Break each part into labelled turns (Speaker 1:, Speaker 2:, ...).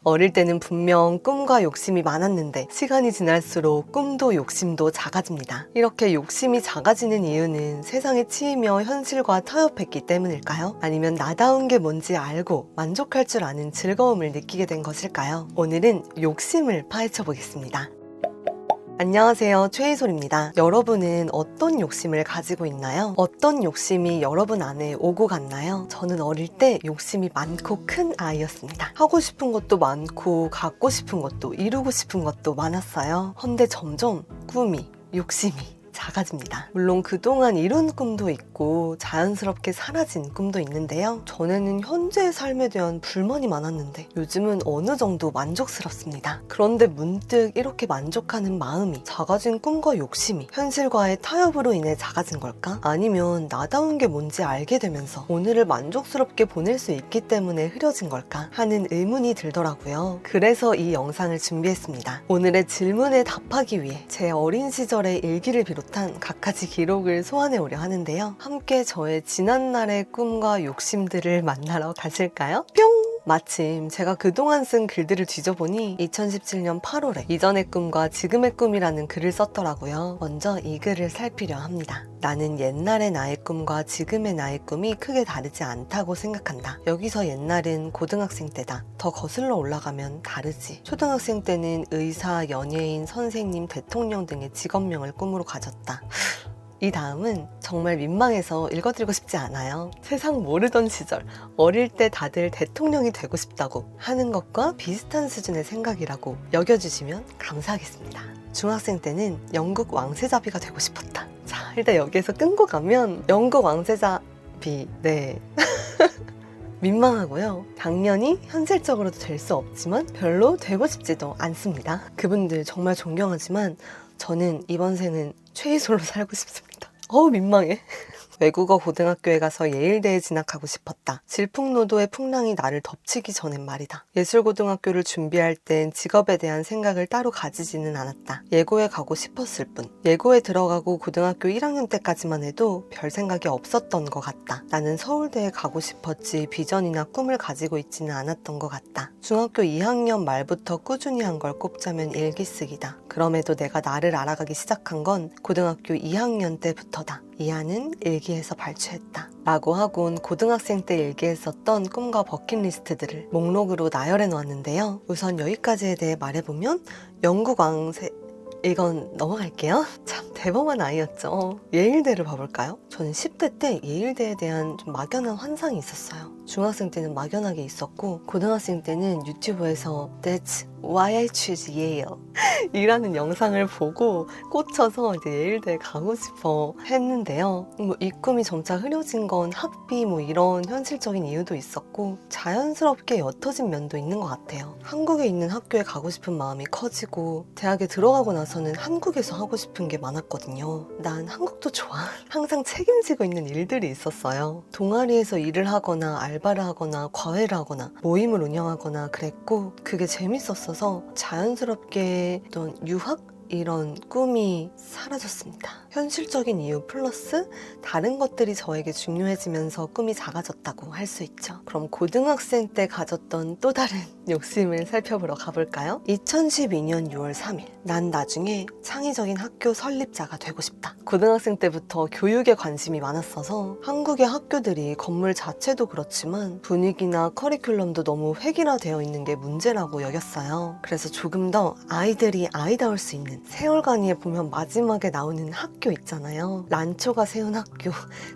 Speaker 1: 어릴 때는 분명 꿈과 욕심이 많았는데 시간이 지날수록 꿈도 욕심도 작아집니다. 이렇게 욕심이 작아지는 이유는 세상에 치이며 현실과 타협했기 때문일까요? 아니면 나다운 게 뭔지 알고 만족할 줄 아는 즐거움을 느끼게 된 것일까요? 오늘은 욕심을 파헤쳐 보겠습니다. 안녕하세요, 최희솔입니다. 여러분은 어떤 욕심을 가지고 있나요? 어떤 욕심이 여러분 안에 오고 갔나요? 저는 어릴 때 욕심이 많고 큰 아이였습니다. 하고 싶은 것도 많고 갖고 싶은 것도 이루고 싶은 것도 많았어요. 헌데 점점 꿈이, 욕심이 작아집니다. 물론 그동안 이룬 꿈도 있고 자연스럽게 사라진 꿈도 있는데요. 전에는 현재의 삶에 대한 불만이 많았는데 요즘은 어느 정도 만족스럽습니다. 그런데 문득 이렇게 만족하는 마음이 작아진 꿈과 욕심이 현실과의 타협으로 인해 작아진 걸까? 아니면 나다운 게 뭔지 알게 되면서 오늘을 만족스럽게 보낼 수 있기 때문에 흐려진 걸까? 하는 의문이 들더라고요. 그래서 이 영상을 준비했습니다. 오늘의 질문에 답하기 위해 제 어린 시절의 일기를 비롯한 갖가지 기록을 소환해 오려 하는데요. 함께 저의 지난날의 꿈과 욕심들을 만나러 가실까요? 뿅! 마침 제가 그동안 쓴 글들을 뒤져보니 2017년 8월에 이전의 꿈과 지금의 꿈이라는 글을 썼더라고요. 먼저 이 글을 살피려 합니다. 나는 옛날의 나의 꿈과 지금의 나의 꿈이 크게 다르지 않다고 생각한다. 여기서 옛날은 고등학생 때다. 더 거슬러 올라가면 다르지. 초등학생 때는 의사, 연예인, 선생님, 대통령 등의 직업명을 꿈으로 가졌다. 이 다음은 정말 민망해서 읽어드리고 싶지 않아요. 세상 모르던 시절, 어릴 때 다들 대통령이 되고 싶다고 하는 것과 비슷한 수준의 생각이라고 여겨주시면 감사하겠습니다. 중학생 때는 영국 왕세자비가 되고 싶었다. 자, 일단 여기에서 끊고 가면 영국 왕세자비, 네. 민망하고요. 당연히 현실적으로도 될 수 없지만 별로 되고 싶지도 않습니다. 그분들 정말 존경하지만 저는 이번 생은 최희솔로 살고 싶습니다. 민망해. 외국어 고등학교에 가서 예일대에 진학하고 싶었다. 질풍노도의 풍랑이 나를 덮치기 전엔 말이다. 예술고등학교를 준비할 땐 직업에 대한 생각을 따로 가지지는 않았다. 예고에 가고 싶었을 뿐. 예고에 들어가고 고등학교 1학년 때까지만 해도 별 생각이 없었던 것 같다. 나는 서울대에 가고 싶었지 비전이나 꿈을 가지고 있지는 않았던 것 같다. 중학교 2학년 말부터 꾸준히 한 걸 꼽자면 일기쓰기다. 그럼에도 내가 나를 알아가기 시작한 건 고등학교 2학년 때부터다. 이하는 일기에서 발췌했다. 라고 하곤 고등학생 때 일기에 썼던 꿈과 버킷리스트들을 목록으로 나열해 놓았는데요. 우선 여기까지에 대해 말해보면 영국 왕세... 이건 넘어갈게요. 참 대범한 아이였죠. 예일대를 봐볼까요? 저는 10대 때 예일대에 대한 좀 막연한 환상이 있었어요. 중학생 때는 막연하게 있었고 고등학생 때는 유튜브에서 That's why I choose Yale 이라는 영상을 보고 꽂혀서 이제 예일대에 가고 싶어 했는데요. 이 꿈이 점차 흐려진 건 학비 이런 현실적인 이유도 있었고 자연스럽게 옅어진 면도 있는 것 같아요. 한국에 있는 학교에 가고 싶은 마음이 커지고 대학에 들어가고 나서는 한국에서 하고 싶은 게 많았거든요. 난 한국도 좋아. 항상 책임지고 있는 일들이 있었어요. 동아리에서 일을 하거나 알바를 하거나 과외를 하거나 모임을 운영하거나 그랬고 그게 재밌었어서 자연스럽게 어떤 유학? 이런 꿈이 사라졌습니다. 현실적인 이유 플러스 다른 것들이 저에게 중요해지면서 꿈이 작아졌다고 할 수 있죠. 그럼 고등학생 때 가졌던 또 다른 욕심을 살펴보러 가볼까요? 2012년 6월 3일 난 나중에 창의적인 학교 설립자가 되고 싶다. 고등학생 때부터 교육에 관심이 많았어서 한국의 학교들이 건물 자체도 그렇지만 분위기나 커리큘럼도 너무 획일화되어 있는 게 문제라고 여겼어요. 그래서 조금 더 아이들이 아이다울 수 있는 세월간이에 보면 마지막에 나오는 학교 있잖아요. 란초가 세운 학교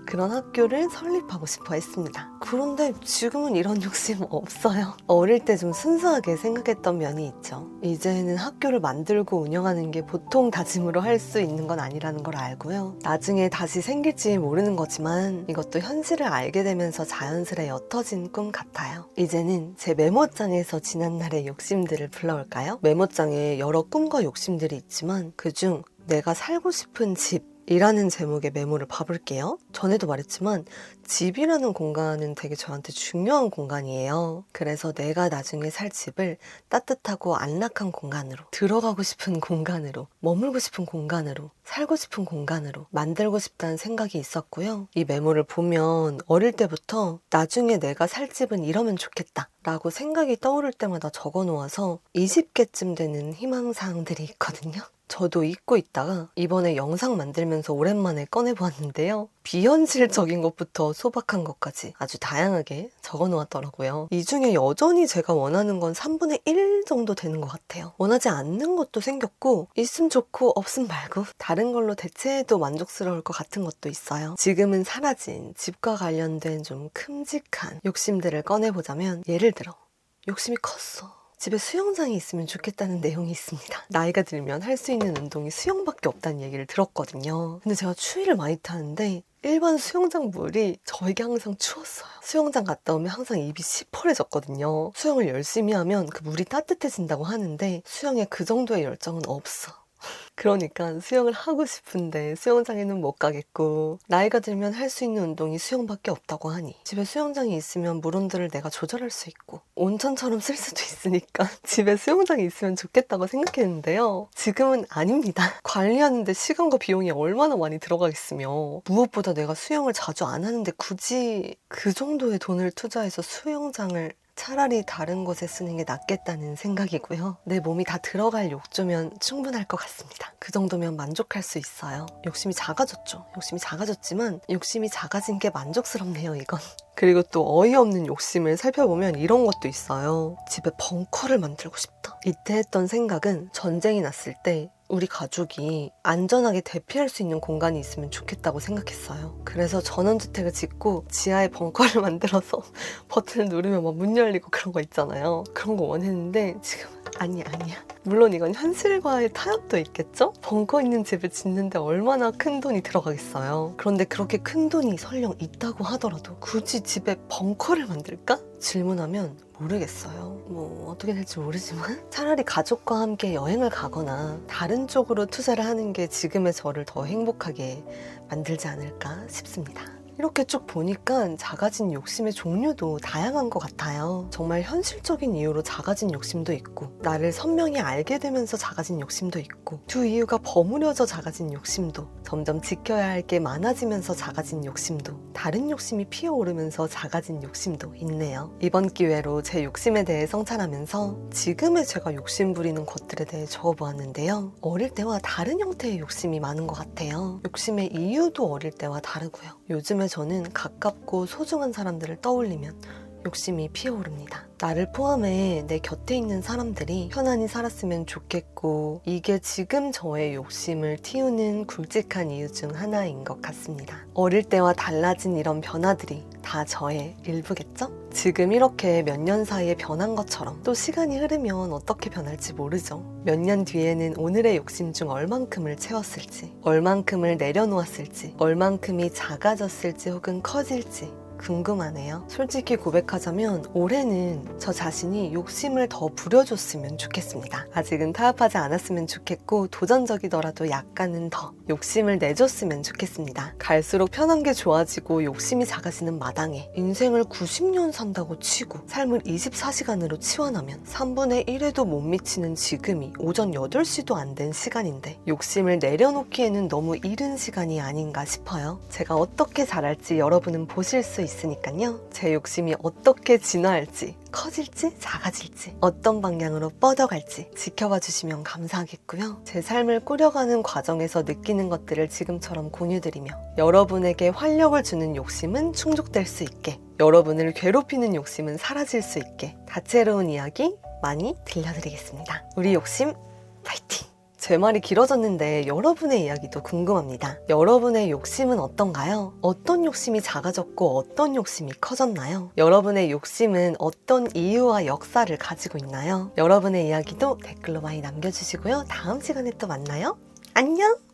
Speaker 1: 그런 학교를 설립하고 싶어 했습니다. 그런데 지금은 이런 욕심 없어요. 어릴 때 좀 순수하게 생각했던 면이 있죠. 이제는 학교를 만들고 운영하는 게 보통 다짐으로 할 수 있는 건 아니라는 걸 알고요. 나중에 다시 생길지 모르는 거지만 이것도 현실을 알게 되면서 자연스레 옅어진 꿈 같아요. 이제는 제 메모장에서 지난날의 욕심들을 불러올까요? 메모장에 여러 꿈과 욕심들이 있지만 그중 내가 살고 싶은 집 이라는 제목의 메모를 봐볼게요. 전에도 말했지만 집이라는 공간은 되게 저한테 중요한 공간이에요. 그래서 내가 나중에 살 집을 따뜻하고 안락한 공간으로, 들어가고 싶은 공간으로, 머물고 싶은 공간으로, 살고 싶은 공간으로 만들고 싶다는 생각이 있었고요. 이 메모를 보면 어릴 때부터 나중에 내가 살 집은 이러면 좋겠다 라고 생각이 떠오를 때마다 적어놓아서 20개쯤 되는 희망사항들이 있거든요. 저도 잊고 있다가 이번에 영상 만들면서 오랜만에 꺼내보았는데요. 비현실적인 것부터 소박한 것까지 아주 다양하게 적어놓았더라고요. 이 중에 여전히 제가 원하는 건 3분의 1 정도 되는 것 같아요. 원하지 않는 것도 생겼고 있음 좋고 없음 말고 다른 걸로 대체해도 만족스러울 것 같은 것도 있어요. 지금은 사라진 집과 관련된 좀 큼직한 욕심들을 꺼내보자면 예를 들어 욕심이 컸어. 집에 수영장이 있으면 좋겠다는 내용이 있습니다. 나이가 들면 할 수 있는 운동이 수영밖에 없다는 얘기를 들었거든요. 근데 제가 추위를 많이 타는데 일반 수영장 물이 저에게 항상 추웠어요. 수영장 갔다 오면 항상 입이 시퍼래졌거든요. 수영을 열심히 하면 그 물이 따뜻해진다고 하는데 수영에 그 정도의 열정은 없어. 그러니까 수영을 하고 싶은데 수영장에는 못 가겠고 나이가 들면 할 수 있는 운동이 수영밖에 없다고 하니 집에 수영장이 있으면 물온도를 내가 조절할 수 있고 온천처럼 쓸 수도 있으니까 집에 수영장이 있으면 좋겠다고 생각했는데요. 지금은 아닙니다. 관리하는데 시간과 비용이 얼마나 많이 들어가겠으며 무엇보다 내가 수영을 자주 안 하는데 굳이 그 정도의 돈을 투자해서 수영장을 차라리 다른 곳에 쓰는 게 낫겠다는 생각이고요. 내 몸이 다 들어갈 욕조면 충분할 것 같습니다. 그 정도면 만족할 수 있어요. 욕심이 작아졌죠. 욕심이 작아졌지만 욕심이 작아진 게 만족스럽네요, 이건. 그리고 또 어이없는 욕심을 살펴보면 이런 것도 있어요. 집에 벙커를 만들고 싶다. 이때 했던 생각은 전쟁이 났을 때 우리 가족이 안전하게 대피할 수 있는 공간이 있으면 좋겠다고 생각했어요. 그래서 전원주택을 짓고 지하에 벙커를 만들어서 버튼을 누르면 막 문 열리고 그런 거 있잖아요. 그런 거 원했는데 지금 아니야. 물론 이건 현실과의 타협도 있겠죠? 벙커 있는 집을 짓는데 얼마나 큰 돈이 들어가겠어요. 그런데 그렇게 큰 돈이 설령 있다고 하더라도 굳이 집에 벙커를 만들까? 질문하면 모르겠어요. 뭐 어떻게 될지 모르지만 차라리 가족과 함께 여행을 가거나 다른 쪽으로 투자를 하는 게 지금의 저를 더 행복하게 만들지 않을까 싶습니다. 이렇게 쭉 보니까 작아진 욕심의 종류도 다양한 것 같아요. 정말 현실적인 이유로 작아진 욕심도 있고 나를 선명히 알게 되면서 작아진 욕심도 있고 두 이유가 버무려져 작아진 욕심도 점점 지켜야 할 게 많아지면서 작아진 욕심도 다른 욕심이 피어오르면서 작아진 욕심도 있네요. 이번 기회로 제 욕심에 대해 성찰하면서 지금의 제가 욕심 부리는 것들에 대해 적어보았는데요. 어릴 때와 다른 형태의 욕심이 많은 것 같아요. 욕심의 이유도 어릴 때와 다르고요. 요즘에 저는 가깝고 소중한 사람들을 떠올리면 욕심이 피어오릅니다. 나를 포함해 내 곁에 있는 사람들이 편안히 살았으면 좋겠고 이게 지금 저의 욕심을 틔우는 굵직한 이유 중 하나인 것 같습니다. 어릴 때와 달라진 이런 변화들이 다 저의 일부겠죠? 지금 이렇게 몇 년 사이에 변한 것처럼 또 시간이 흐르면 어떻게 변할지 모르죠. 몇 년 뒤에는 오늘의 욕심 중 얼만큼을 채웠을지, 얼만큼을 내려놓았을지, 얼만큼이 작아졌을지 혹은 커질지 궁금하네요. 솔직히 고백하자면 올해는 저 자신이 욕심을 더 부려줬으면 좋겠습니다. 아직은 타협하지 않았으면 좋겠고 도전적이더라도 약간은 더 욕심을 내줬으면 좋겠습니다. 갈수록 편한 게 좋아지고 욕심이 작아지는 마당에 인생을 90년 산다고 치고 삶을 24시간으로 치환하면 3분의 1에도 못 미치는 지금이 오전 8시도 안 된 시간인데 욕심을 내려놓기에는 너무 이른 시간이 아닌가 싶어요. 제가 어떻게 자랄지 여러분은 보실 수 있으니까요. 제 욕심이 어떻게 진화할지, 커질지 작아질지, 어떤 방향으로 뻗어갈지 지켜봐 주시면 감사하겠고요. 제 삶을 꾸려가는 과정에서 느끼는 것들을 지금처럼 공유드리며 여러분에게 활력을 주는 욕심은 충족될 수 있게, 여러분을 괴롭히는 욕심은 사라질 수 있게 다채로운 이야기 많이 들려드리겠습니다. 우리 욕심 파이팅! 제 말이 길어졌는데 여러분의 이야기도 궁금합니다. 여러분의 욕심은 어떤가요? 어떤 욕심이 작아졌고 어떤 욕심이 커졌나요? 여러분의 욕심은 어떤 이유와 역사를 가지고 있나요? 여러분의 이야기도 댓글로 많이 남겨주시고요. 다음 시간에 또 만나요. 안녕!